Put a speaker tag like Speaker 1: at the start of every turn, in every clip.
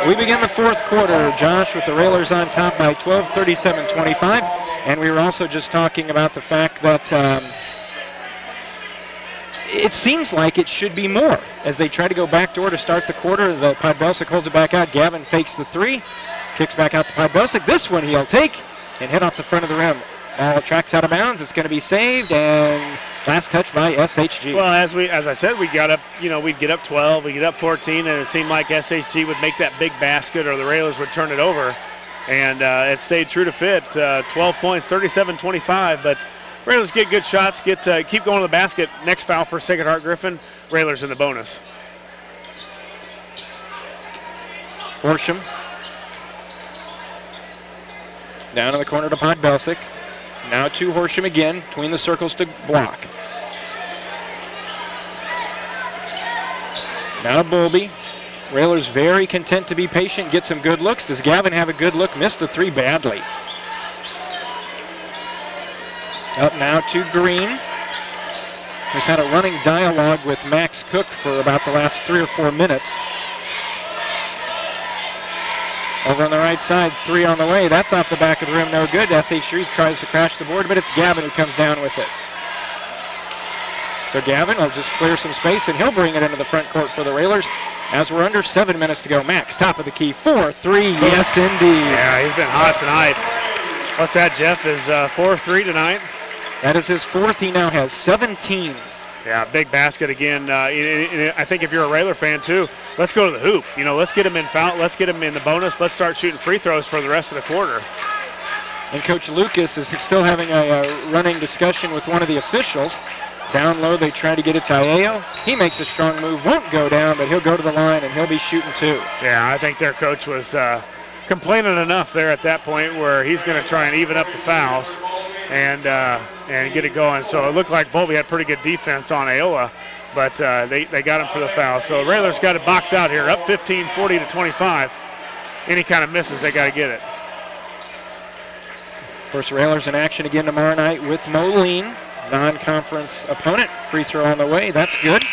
Speaker 1: We begin the fourth quarter, Josh, with the Railers on top by 12, 37-25. And we were also just talking about the fact that it seems like it should be more. As they try to go backdoor to start the quarter, the Podbelsic holds it back out. Gavin fakes the three, kicks back out to Podbelsic. This one he'll take and hit off the front of the rim. Ball tracks out of bounds. It's going to be saved, and last touch by SHG.
Speaker 2: Well, as I said, we got up, we'd get up 12, we get up 14, and it seemed like SHG would make that big basket or the Railers would turn it over. And it stayed true to fit, 12 points, 37-25, but Railers get good shots, keep going to the basket. Next foul for Sacred Heart Griffin, Railers in the bonus.
Speaker 1: Horsham. Down in the corner to Podbelsic. Now to Horsham again, between the circles to block. Now Bowlby. Railers very content to be patient, get some good looks. Does Gavin have a good look? Missed the three badly. Up now to Green, who's had a running dialogue with Max Cook for about the last 3 or 4 minutes. Over on the right side, three on the way. That's off the back of the rim, no good. SHG tries to crash the board, but it's Gavin who comes down with it. So Gavin will just clear some space, and he'll bring it into the front court for the Railers as we're under 7 minutes to go. Max, top of the key, 4-3, yes indeed.
Speaker 2: Yeah, he's been hot tonight. What's that, Jeff? Is 4-3 tonight?
Speaker 1: That is his fourth. He now has 17.
Speaker 2: Yeah, big basket again. I think if you're a Railer fan too, let's go to the hoop. Let's get him in foul. Let's get him in the bonus. Let's start shooting free throws for the rest of the quarter.
Speaker 1: And Coach Lucas is still having a running discussion with one of the officials. Down low, they try to get it to Ayo. He makes a strong move, won't go down, but he'll go to the line and he'll be shooting too.
Speaker 2: Yeah, I think their coach was complaining enough there at that point where he's going to try and even up the fouls and get it going. So it looked like Bowlby had pretty good defense on Ayola, but they got him for the foul. So Railers got to box out here, up 15, 40-25. Any kind of misses, they got to get it.
Speaker 1: Of course, Railers in action again tomorrow night with Moline, non-conference opponent. Free throw on the way, that's good.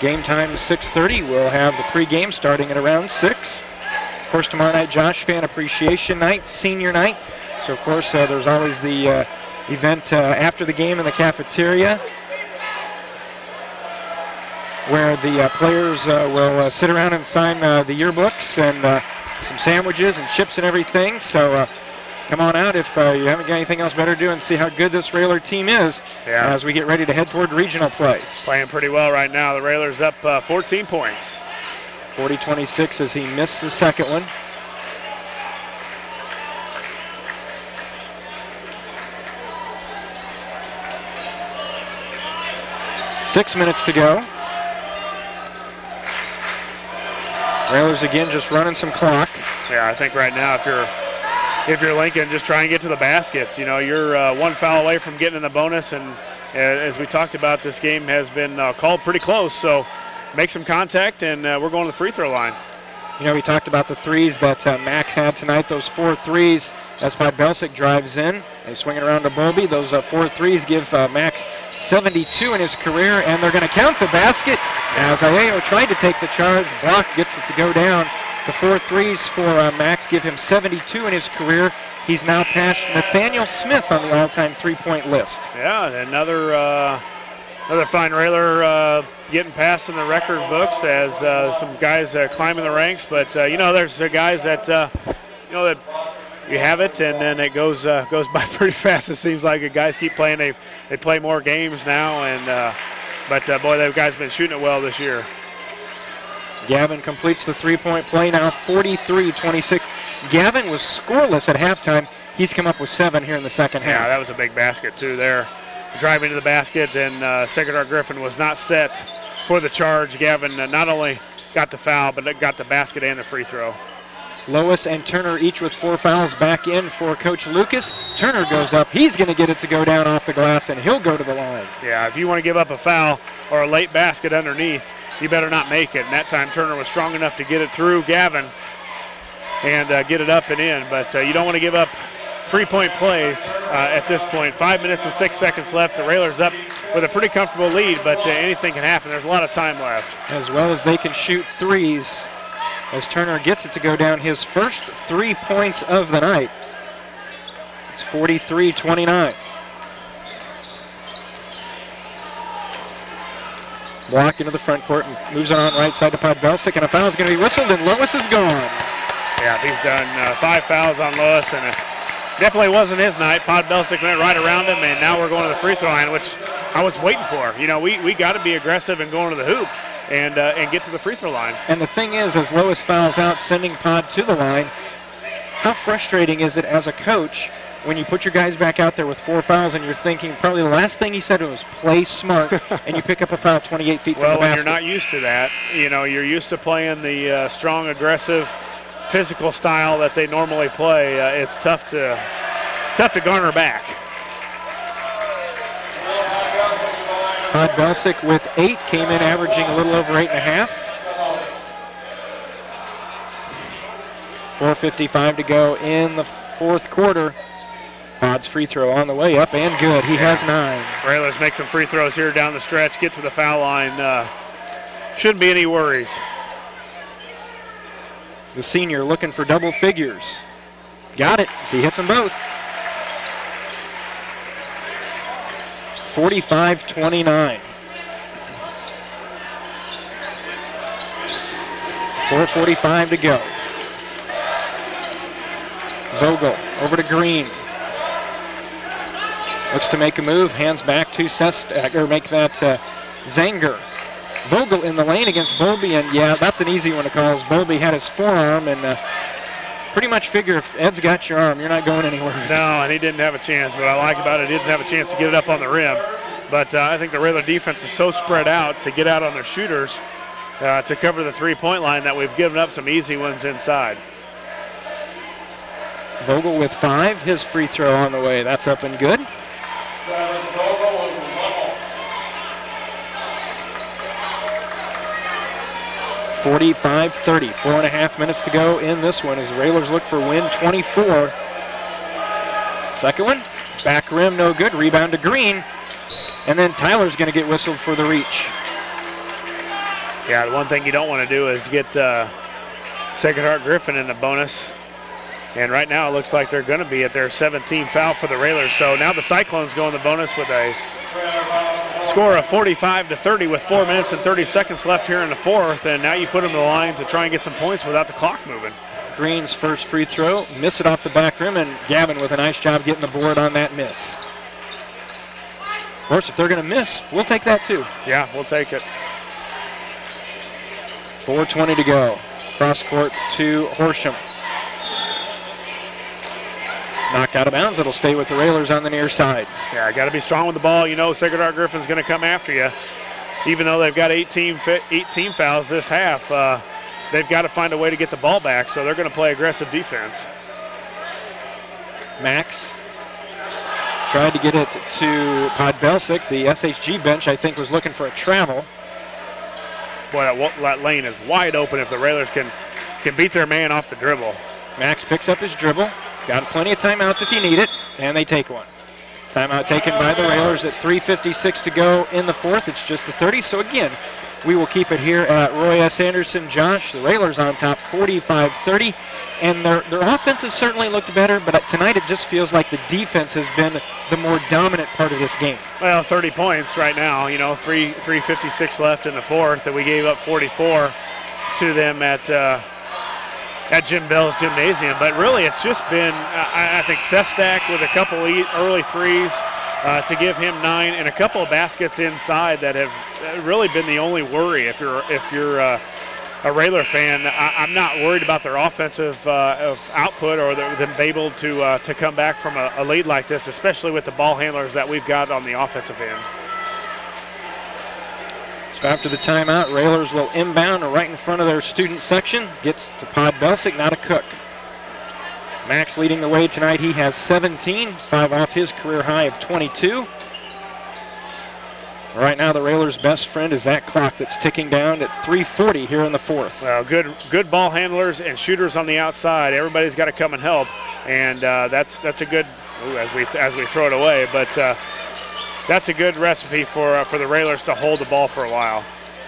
Speaker 1: Game time is 6:30. We'll have the pregame starting at around 6. Of course, tomorrow night, Josh, fan appreciation night, senior night. So, of course, there's always the event after the game in the cafeteria where the players will sit around and sign the yearbooks and some sandwiches and chips and everything. So come on out if you haven't got anything else better to do and see how good this Railer team is as we get ready to head toward regional play.
Speaker 2: Playing pretty well right now. The Railers up 14 points.
Speaker 1: 40-26 as he missed the second one. Six minutes to go. Railers again just running some clock.
Speaker 2: Yeah, I think right now if you're Lincoln, just try and get to the baskets. You're one foul away from getting in the bonus, and as we talked about, this game has been called pretty close. So make some contact, and we're going to the free throw line.
Speaker 1: We talked about the threes that Max had tonight, those 4 threes. That's why Belsic drives in. They swing it around to Bowlby. Those 4 threes give Max 72 in his career, and they're going to count the basket as Ayo tried to take the charge. Block gets it to go down. The 4 threes for Max give him 72 in his career. He's now passed Nathaniel Smith on the all-time three-point list.
Speaker 2: Yeah, another fine Railer getting passed in the record books as some guys climbing the ranks. But there's guys that that you have it, and then it goes by pretty fast. It seems like guys keep playing. They play more games now, and but boy, those guys have been shooting it well this year.
Speaker 1: Gavin completes the three-point play now, 43-26. Gavin was scoreless at halftime. He's come up with 7 here in the second half.
Speaker 2: Yeah, that was a big basket too there. Driving to the basket, and Sacred Heart Griffin was not set for the charge. Gavin not only got the foul, but got the basket and the free throw.
Speaker 1: Lois and Turner each with 4 fouls back in for Coach Lucas. Turner goes up. He's going to get it to go down off the glass, and he'll go to the line.
Speaker 2: Yeah, if you want to give up a foul or a late basket underneath, you better not make it. And that time Turner was strong enough to get it through Gavin and get it up and in. But you don't want to give up 3-point plays at this point. 5 minutes and 6 seconds left. The Railers up with a pretty comfortable lead, but anything can happen. There's a lot of time left.
Speaker 1: As well as they can shoot threes, as Turner gets it to go down his first 3 points of the night. It's 43-29. Block into the front court and moves it on right side to Podbelsic, and a foul is going to be whistled, and Lois is gone.
Speaker 2: Yeah, he's done 5 fouls on Lois, and it definitely wasn't his night. Podbelsic went right around him, and now we're going to the free throw line, which I was waiting for. You know, we got to be aggressive and going to the hoop and get to the free throw line.
Speaker 1: And the thing is, as Lois fouls out, sending Pod to the line, how frustrating is it as a coach when you put your guys back out there with 4 fouls and you're thinking probably the last thing he said was play smart, and you pick up a foul 28 feet from the basket?
Speaker 2: Well, when you're not used to that, you know, you're used to playing the strong, aggressive, physical style that they normally play. It's tough to garner back.
Speaker 1: Podbelsic with 8, came in averaging a little over 8.5. 4:55 to go in the fourth quarter. Pod's free throw on the way up and good. He has 9.
Speaker 2: Railers make some free throws here down the stretch, get to the foul line. Shouldn't be any worries.
Speaker 1: The senior looking for double figures. Got it. He hits them both. 45-29. 4:45 to go. Vogel over to Green. Looks to make a move. Hands back to make that Zanger. Vogel in the lane against Bowlby, and yeah, that's an easy one to call. Bowlby had his forearm, and pretty much figure if Ed's got your arm, you're not going anywhere.
Speaker 2: No, and he didn't have a chance. What I like about it, he didn't have a chance to get it up on the rim. But I think the Railer defense is so spread out to get out on their shooters to cover the three-point line that we've given up some easy ones inside.
Speaker 1: Vogel with 5, his free throw on the way. That's up and good. 45-30, 4.5 minutes to go in this one as the Railers look for win 24. Second one, back rim, no good. Rebound to Green, and then Tyler's going to get whistled for the reach.
Speaker 2: Yeah, the one thing you don't want to do is get Sacred Heart Griffin in the bonus. And right now it looks like they're going to be at their 17th foul for the Railers. So now the Cyclones go in the bonus with a score of 45-30 with 4 minutes and 30 seconds left here in the fourth. And now you put them to the line to try and get some points without the clock moving.
Speaker 1: Green's first free throw, miss it off the back rim, and Gavin with a nice job getting the board on that miss. Of course, if they're going to miss, we'll take that too.
Speaker 2: Yeah, we'll take it.
Speaker 1: 4:20 to go. Cross court to Horsham. Knocked out of bounds. It'll stay with the Railers on the near side.
Speaker 2: Yeah, got to be strong with the ball. You know, Sacred Heart Griffin's going to come after you. Even though they've got 18 fouls this half, they've got to find a way to get the ball back, so they're going to play aggressive defense.
Speaker 1: Max tried to get it to Podbelsic. The SHG bench, I think, was looking for a travel.
Speaker 2: Boy, that lane is wide open if the Railers can beat their man off the dribble.
Speaker 1: Max picks up his dribble. Got plenty of timeouts if you need it, and they take one. Timeout taken by the Railers at 3:56 to go in the fourth. It's just a 30, so again, we will keep it here at Roy S. Anderson. Josh, the Railers on top 45-30, and their offense has certainly looked better, but tonight it just feels like the defense has been the more dominant part of this game.
Speaker 2: Well, 30 points right now, you know, 3:56 left in the fourth, and we gave up 44 to them at Jim Bell's Gymnasium. But really, it's just been, I think, Sestak with a couple early threes to give him 9, and a couple of baskets inside that have really been the only worry. If you're a Railer fan, I'm not worried about their offensive output or them able to come back from a lead like this, especially with the ball handlers that we've got on the offensive end.
Speaker 1: So after the timeout, Railers will inbound right in front of their student section. Gets to Podbelsic, not a Cook. Max leading the way tonight. He has 17, 5 off his career high of 22. Right now, the Railers' best friend is that clock that's ticking down at 3:40 here in the fourth.
Speaker 2: Well, good ball handlers and shooters on the outside. Everybody's got to come and help, and that's a good. As we throw it away, but that's a good recipe for the Railers to hold the ball for a while.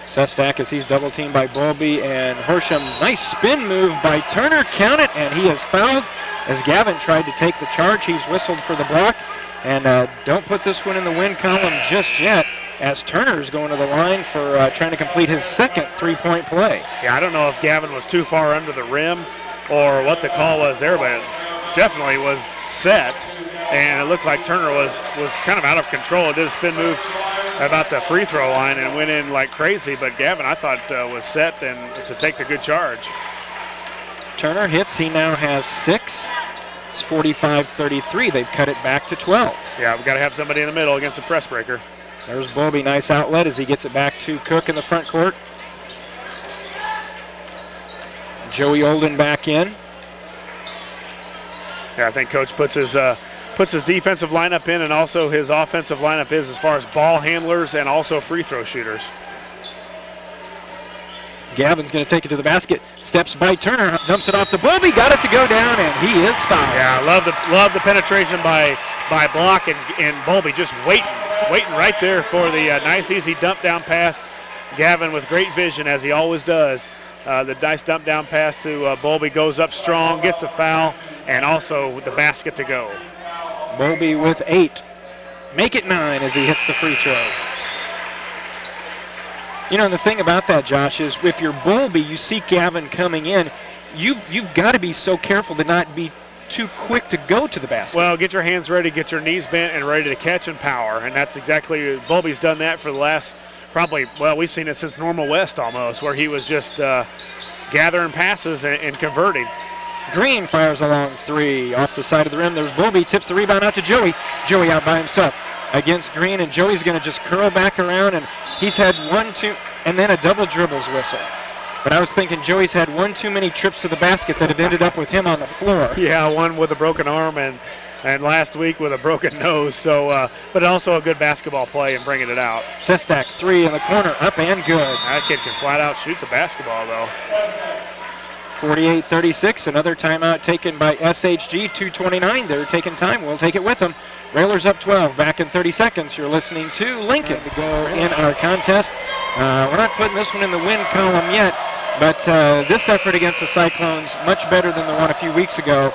Speaker 1: Sestak, as he's double teamed by Bowlby and Horsham. Nice spin move by Turner. Count it, and he is fouled as Gavin tried to take the charge. He's whistled for the block. And don't put this one in the win column just yet, as Turner's going to the line for trying to complete his second three-point play.
Speaker 2: Yeah, I don't know if Gavin was too far under the rim or what the call was there, but it definitely was set. And it looked like Turner was kind of out of control. It did a spin move about the free throw line and went in like crazy, but Gavin, I thought, was set and to take the good charge.
Speaker 1: Turner hits. He now has 6. It's 45-33. They've cut it back to 12.
Speaker 2: Yeah, we've got to have somebody in the middle against the press breaker.
Speaker 1: There's Bowlby. Nice outlet as he gets it back to Cook in the front court. Joey Olden back in.
Speaker 2: Yeah, I think Coach puts his defensive lineup in, and also his offensive lineup is as far as ball handlers and also free throw shooters.
Speaker 1: Gavin's going to take it to the basket. Steps by Turner, dumps it off to Bowlby, got it to go down, and he is fouled.
Speaker 2: Yeah, I love the penetration by Block and Bowlby just waiting right there for the nice easy dump down pass. Gavin with great vision, as he always does. The nice dump down pass to Bowlby goes up strong, gets the foul, and also the basket to go.
Speaker 1: Bowlby with 8. Make it 9 as he hits the free throw. You know, the thing about that, Josh, is if you're Bowlby, you see Gavin coming in, you've got to be so careful to not be too quick to go to the basket.
Speaker 2: Well, get your hands ready, get your knees bent, and ready to catch and power. And that's exactly, Bowlby's done that for the last probably, well, we've seen it since Normal West almost, where he was just gathering passes and converting.
Speaker 1: Green fires a long 3 off the side of the rim. There's Bowlby, tips the rebound out to Joey. Joey out by himself against Green, and Joey's going to just curl back around, and he's had 1, 2, and then a double dribbles whistle. But I was thinking Joey's had 1 too many trips to the basket that have ended up with him on the floor.
Speaker 2: Yeah, one with a broken arm and last week with a broken nose. So, but also a good basketball play and bringing it out.
Speaker 1: Sestak 3 in the corner, up and good.
Speaker 2: That kid can flat out shoot the basketball though.
Speaker 1: 48-36, another timeout taken by SHG-02-15-13. They're taking time. We'll take it with them. Railers up 12, back in 30 seconds. You're listening to Lincoln to go in our contest. We're not putting this one in the win column yet, but this effort against the Cyclones, much better than the one a few weeks ago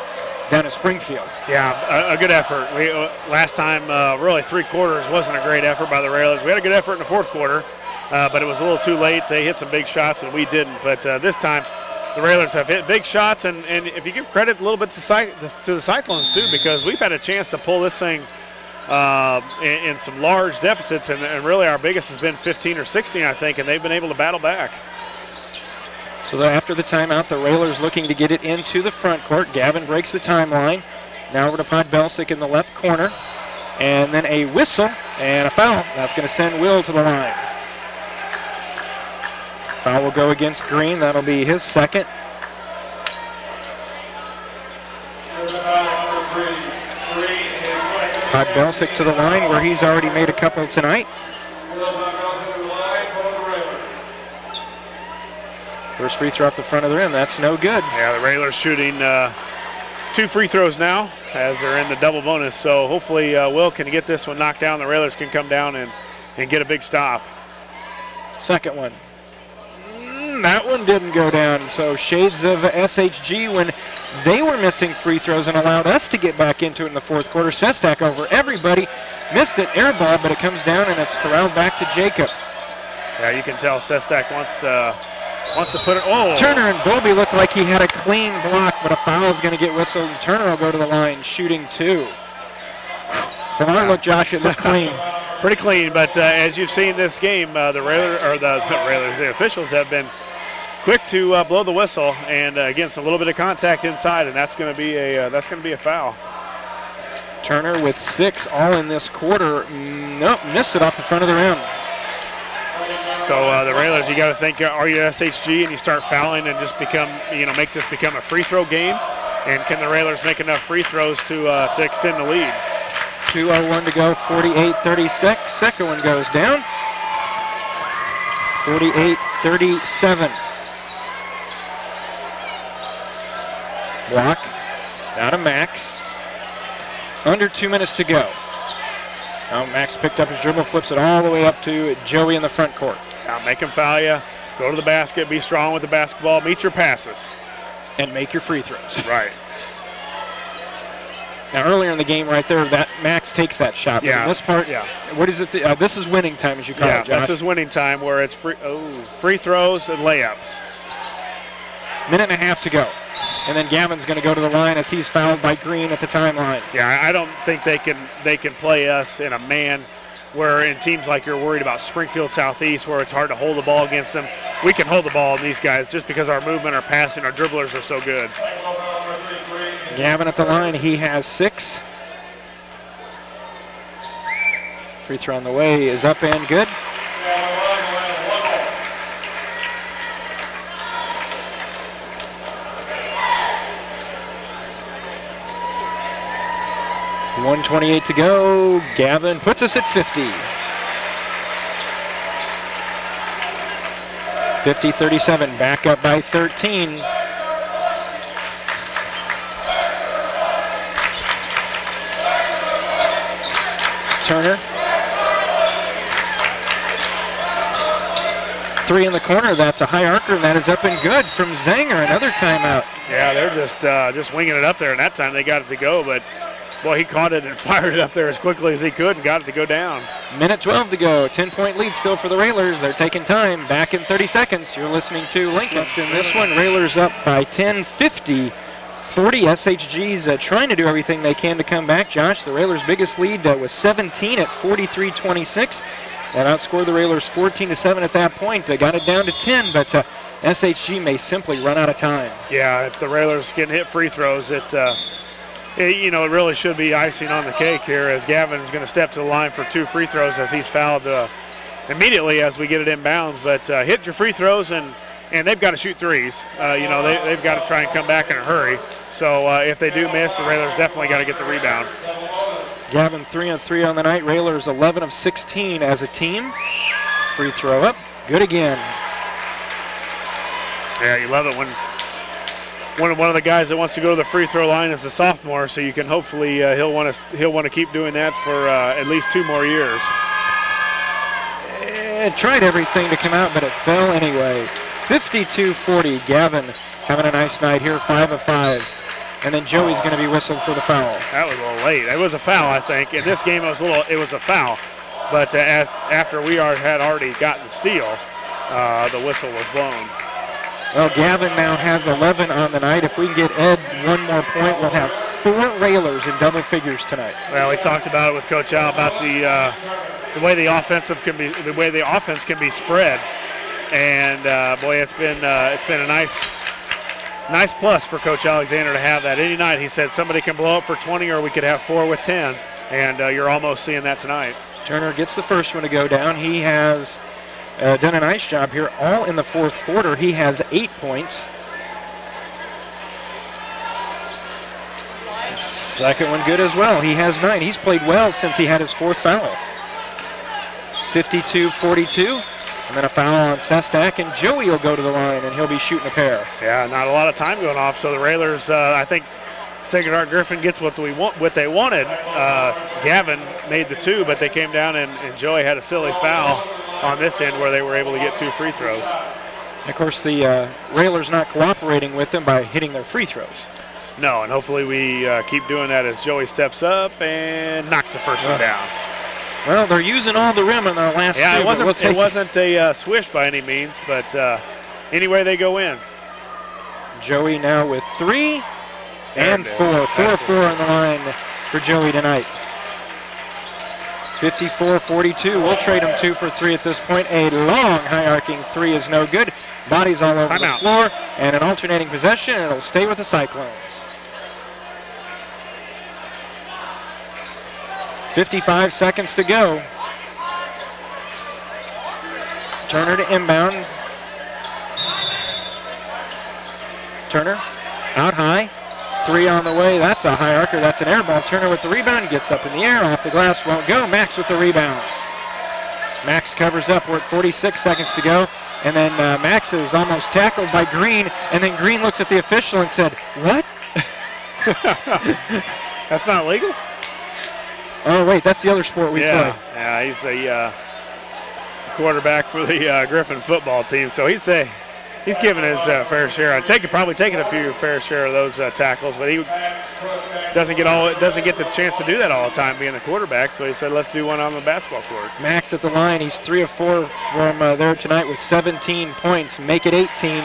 Speaker 1: down at Springfield.
Speaker 2: Yeah, a good effort. We last time, really 3 quarters wasn't a great effort by the Railers. We had a good effort in the 4th quarter, but it was a little too late. They hit some big shots, and we didn't. But this time, the Railers have hit big shots, and if you give credit a little bit to the Cyclones too, because we've had a chance to pull this thing in some large deficits, and really our biggest has been 15 or 16, I think, and they've been able to battle back.
Speaker 1: So after the timeout, the Railers looking to get it into the front court. Gavin breaks the timeline. Now over to Podbelsic in the left corner, and then a whistle and a foul. That's going to send Will to the line. Foul will go against Green. That'll be his second. Podbelsic to the line, where he's already made a couple tonight. First free throw off the front of the rim. That's no good.
Speaker 2: Yeah, the Railers shooting 2 free throws now as they're in the double bonus. So hopefully Will can get this one knocked down. The Railers can come down and get a big stop.
Speaker 1: Second one. That one didn't go down. So shades of SHG when they were missing free throws and allowed us to get back into it in the 4th quarter. Sestak over everybody. Missed it, air ball, but it comes down and it's corralled back to Jacob.
Speaker 2: Yeah, you can tell Sestak wants to put it. Oh!
Speaker 1: Turner and Bowlby look like he had a clean block, but a foul is going to get whistled. Turner will go to the line, shooting 2. From our look, Josh, it looked clean.
Speaker 2: Pretty clean, but as you've seen this game, the officials have been quick to blow the whistle, and against a little bit of contact inside, and that's going to be a foul.
Speaker 1: Turner with 6 all in this quarter. Nope, missed it off the front of the rim.
Speaker 2: So the Railers, you got to think, are you SHG and you start fouling and just make this become a free throw game? And can the Railers make enough free throws to extend the lead?
Speaker 1: 2:01 to go, 48-36. Second one goes down. 48-37. Block down to Max. Under 2 minutes to go. Now Max picked up his dribble, flips it all the way up to Joey in the front court.
Speaker 2: Now make him foul you. Go to the basket. Be strong with the basketball. Meet your passes.
Speaker 1: And make your free throws.
Speaker 2: Right.
Speaker 1: Now earlier in the game right there, that Max takes that shot.
Speaker 2: Yeah.
Speaker 1: But in this part, what is it? This is winning time, as you call it, Josh.
Speaker 2: Yeah, this is winning time where it's free throws and layups.
Speaker 1: Minute and a half to go. And then Gavin's going to go to the line as he's fouled by Green at the timeline.
Speaker 2: Yeah, I don't think they can play us in a man where in teams like you're worried about Springfield Southeast where it's hard to hold the ball against them. We can hold the ball on these guys just because our movement, our passing, our dribblers are so good.
Speaker 1: Gavin at the line, he has 6. Free throw on the way is up and good. .128 to go. Gavin puts us at 50. 50-37, back up by 13. Turner. 3 in the corner. That's a high arcer, and that is up and good from Zanger. Another timeout.
Speaker 2: Yeah, they're just winging it up there, and that time they got it to go, but boy, he caught it and fired it up there as quickly as he could and got it to go down.
Speaker 1: Minute 12 to go. 10-point lead still for the Railers. They're taking time. Back in 30 seconds. You're listening to Lincoln. In this one, Railers up by 10, 50-40. SHG's trying to do everything they can to come back. Josh, the Railers' biggest lead was 17 at 43-26. That outscored the Railers 14-7 at that point. They got it down to 10, but SHG may simply run out of time.
Speaker 2: Yeah, if the Railers can hit free throws, it really should be icing on the cake here as Gavin's going to step to the line for 2 free throws as he's fouled immediately as we get it inbounds. But hit your free throws, and they've got to shoot threes. They've got to try and come back in a hurry. So if they do miss, the Railers definitely got to get the rebound.
Speaker 1: Gavin 3 on 3 on the night. Railers 11 of 16 as a team. Free throw up. Good again.
Speaker 2: Yeah, you love it when one of the guys that wants to go to the free throw line is a sophomore, so you can hopefully he'll want to keep doing that for at least 2 more years.
Speaker 1: It tried everything to come out, but it fell anyway. 52-40. Gavin having a nice night here, 5 of 5. And then Joey's going to be whistled for the foul.
Speaker 2: That was a little late. It was a foul, I think. In this game, it was a foul. But after we had already gotten the steal, the whistle was blown.
Speaker 1: Well, Gavin now has 11 on the night. If we can get Ed 1 more point, we'll have 4 Railers in double figures tonight. Well,
Speaker 2: we talked about it with Coach Al about the way the offense can be spread, and boy, it's been a nice plus for Coach Alexander to have that. Any night, he said somebody can blow up for 20, or we could have 4 with 10, and you're almost seeing that tonight.
Speaker 1: Turner gets the first one to go down. He has done a nice job here all in the 4th quarter. He has 8 points. Second one good as well. He has 9. He's played well since he had his 4th foul. 52-42. And then a foul on Sestak, and Joey will go to the line, and he'll be shooting a pair.
Speaker 2: Yeah, not a lot of time going off, so the Railers, I think Sacred Heart Griffin gets what they wanted. Gavin made the 2, but they came down, and Joey had a silly foul on this end where they were able to get 2 free throws.
Speaker 1: And of course, the Railers not cooperating with them by hitting their free throws.
Speaker 2: No, and hopefully we keep doing that as Joey steps up and knocks the first one down.
Speaker 1: Well, they're using all the rim in their last 2.
Speaker 2: Yeah, it wasn't a swish by any means, but anyway, they go in.
Speaker 1: Joey now with 3 and 4. 4 on the line for Joey tonight. 54-42. We'll trade him 2 for 3 at this point. A long high-arcing 3 is no good. Bodies all over the floor, and an alternating possession, and it'll stay with the Cyclones. 55 seconds to go. Turner to inbound. Turner out high. 3 on the way. That's a high arcer. That's an air ball. Turner with the rebound. Gets up in the air. Off the glass. Won't go. Max with the rebound. Max covers up. We're at 46 seconds to go. And then Max is almost tackled by Green. And then Green looks at the official and said, "What?"
Speaker 2: That's not legal?
Speaker 1: Oh, wait, that's the other sport we play.
Speaker 2: Yeah, he's the quarterback for the Griffin football team. So he's given his fair share. Probably taking a few fair share of those tackles, but he doesn't get the chance to do that all the time being the quarterback. So he said, let's do one on the basketball court.
Speaker 1: Max at the line. He's 3 of 4 from there tonight with 17 points. Make it 18.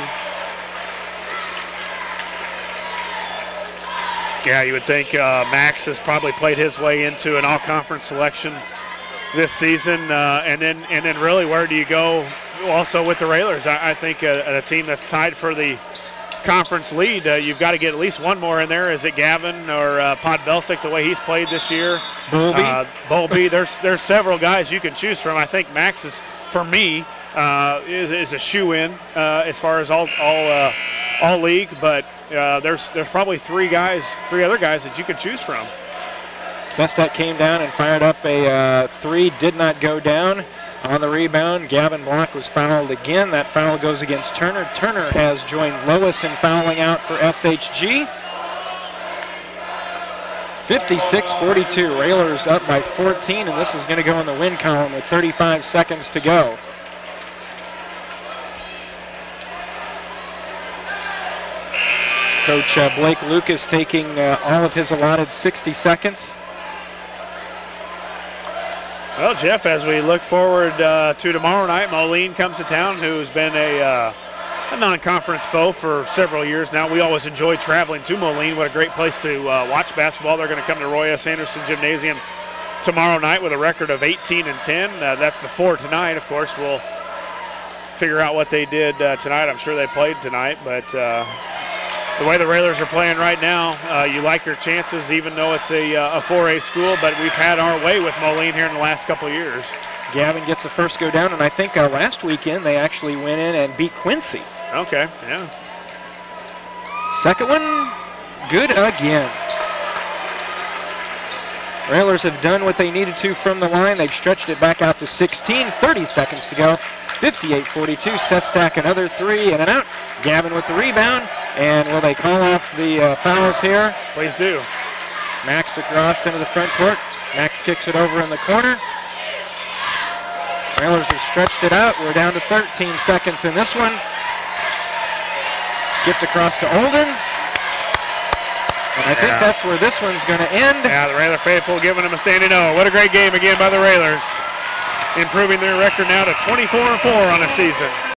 Speaker 2: Yeah, you would think Max has probably played his way into an all-conference selection this season, and then really where do you go? Also with the Railers, I think a team that's tied for the conference lead, you've got to get at least one more in there. Is it Gavin or Podbelsic, the way he's played this year? Bowlby. There's several guys you can choose from. I think Max is, for me, is a shoe-in as far as all league, but there's probably three other guys that you can choose from.
Speaker 1: Sestak came down and fired up a 3, did not go down. On the rebound, Gavin Block was fouled again. That foul goes against Turner. Turner has joined Lois in fouling out for SHG. 56-42, Railers up by 14, and this is going to go in the win column with 35 seconds to go. Coach Blake Lucas taking all of his allotted 60 seconds.
Speaker 2: Well, Jeff, as we look forward to tomorrow night, Moline comes to town, who's been a non-conference foe for several years now. We always enjoy traveling to Moline. What a great place to watch basketball. They're going to come to Roy S. Anderson Gymnasium tomorrow night with a record of 18-10. That's before tonight, of course. We'll figure out what they did tonight. I'm sure they played tonight, but the way the Railers are playing right now, you like their chances, even though it's a 4A school, but we've had our way with Moline here in the last couple of years.
Speaker 1: Gavin gets the first go down, and I think last weekend they actually went in and beat Quincy.
Speaker 2: Okay, yeah.
Speaker 1: Second one, good again. Railers have done what they needed to from the line. They've stretched it back out to 16, 30 seconds to go. 58-42, Sestak another 3 and an out. Gavin with the rebound. And will they call off the fouls here?
Speaker 2: Please do.
Speaker 1: Max across into the front court. Max kicks it over in the corner. Railers have stretched it out. We're down to 13 seconds in this one. Skipped across to Olden. And I think that's where this one's going to end.
Speaker 2: Yeah, the Railer faithful giving them a standing O. What a great game again by the Railers. Improving their record now to 24-4 on the season.